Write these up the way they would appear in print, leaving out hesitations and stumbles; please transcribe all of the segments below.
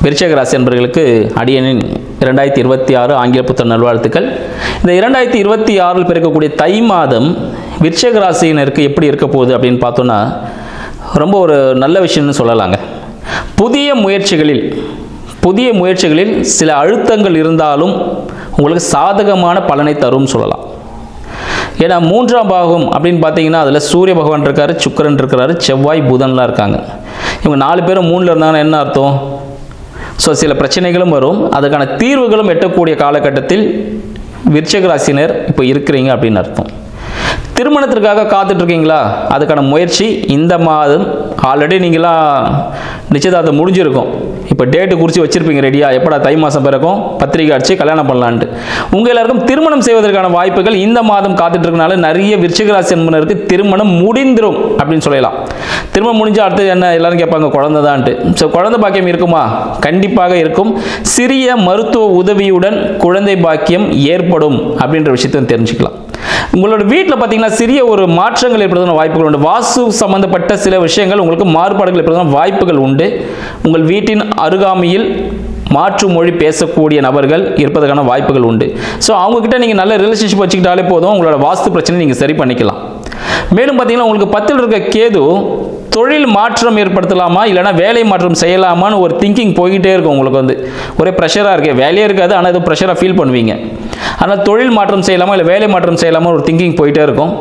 விருச்சிக ராசி என்பவர்களுக்கு அடியனின் 2026 ஆங்கில புத்தாண்டு நல்வாழ்த்துக்கள். இந்த 2026 பிறக்கக்கூடிய தை மாதம் விருச்சிக ராசியினருக்கு எப்படி இருக்க போகுது அப்படின்னு பார்த்தோன்னா ரொம்ப ஒரு நல்ல விஷயம்னு சொல்லலாங்க. புதிய முயற்சிகளில் சில அழுத்தங்கள் இருந்தாலும் உங்களுக்கு சாதகமான பலனை தரும் சொல்லலாம். ஏன்னா 3ஆம் பாகம் அப்படின்னு பார்த்தீங்கன்னா அதில் சூரிய பகவான் இருக்கார், சுக்கிரன் இருக்கிறாரு, செவ்வாய் புதன்லாம் இருக்காங்க. இவங்க 4 பேரும் 3ல் இருந்தாங்கன்னா என்ன அர்த்தம்? ஸோ சில பிரச்சனைகளும் வரும், அதுக்கான தீர்வுகளும் எட்டக்கூடிய காலகட்டத்தில் விருச்சிக ராசினர் இப்போ இருக்கிறீங்க அப்படின்னு அர்த்தம். திருமணத்திற்காக காத்துட்ருக்கீங்களா? அதுக்கான முயற்சி இந்த மாதம் ஆல்ரெடி நீங்களாம் நிச்சயதார்த்தம் முடிஞ்சிருக்கும். இப்போ டேட்டு குறித்து வச்சுருப்பீங்க ரெடியா, எப்படா தை மாதம் பிறக்கும், பத்திரிகை அடிச்சு கல்யாணம் பண்ணலான்ட்டு. உங்கள் எல்லாருக்கும் திருமணம் செய்வதற்கான வாய்ப்புகள் இந்த மாதம் காத்துட்ருக்கனால நிறைய விருச்சிக ராசி என்பவருக்கு திருமணம் முடிந்துடும் அப்படின்னு சொல்லலாம். திருமணம் முடிஞ்சால் அடுத்து என்ன எல்லாரும் கேட்பாங்க, குழந்தை தான்ட்டு. ஸோ குழந்தை பாக்கியம் இருக்குமா? கண்டிப்பாக இருக்கும். சிறிய மருத்துவ உதவியுடன் குழந்தை பாக்கியம் ஏற்படும் அப்படின்ற விஷயத்தை தெரிஞ்சுக்கலாம். உங்களோட வீட்டில் பார்த்தீங்கன்னா சிறிய ஒரு மாற்றங்கள் ஏற்படுவதற்கான வாய்ப்புகள் உண்டு. வாஸ்து சம்பந்தப்பட்ட சில விஷயங்கள் உங்களுக்கு மாறுபாடுகள் ஏற்படுவதற்கான வாய்ப்புகள் உண்டு. உங்கள் வீட்டின் அருகாமையில் மாற்று மொழி பேசக்கூடிய நபர்கள் இருப்பதற்கான வாய்ப்புகள் உண்டு. ஸோ அவங்கக்கிட்ட நீங்கள் நல்ல ரிலேஷன்ஷிப் வச்சுக்கிட்டாலே போதும், உங்களோட வாஸ்து பிரச்சனை நீங்கள் சரி பண்ணிக்கலாம். மேலும் பார்த்தீங்கன்னா உங்களுக்கு 10ல் இருக்க கேது தொழில் மாற்றம் ஏற்படுத்தலாமா இல்லைனா வேலை மாற்றம் செய்யலாமான்னு ஒரு திங்கிங் போய்கிட்டே இருக்கும். உங்களுக்கு ஒரே ப்ரெஷராக இருக்குது, வேலையே இருக்காது, ஆனால் இது ப்ரெஷராக ஃபீல் பண்ணுவீங்க. ஆனால் தொழில் மாற்றம் செய்யலாமா இல்லை வேலை மாற்றம் செய்யலாமா ஒரு திங்கிங் போயிட்டே இருக்கும்.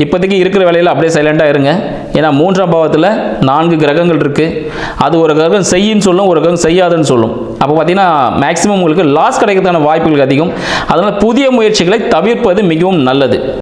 இப்போதைக்கு இருக்கிற வேலையில் அப்படியே சைலண்டாக இருங்க. ஏன்னா 3ஆம் பாவத்தில் 4 கிரகங்கள் இருக்குது. அது ஒரு கிரகம் செய்யின்னு சொல்லும், ஒரு கிரகம் செய்யாதுன்னு சொல்லும். அப்போ பார்த்தீங்கன்னா மேக்ஸிமம் உங்களுக்கு லாஸ் கிடைக்கிறதுக்கான வாய்ப்புகள் அதிகம். அதனால் புதிய முயற்சிகளை தவிர்ப்பது மிகவும் நல்லது.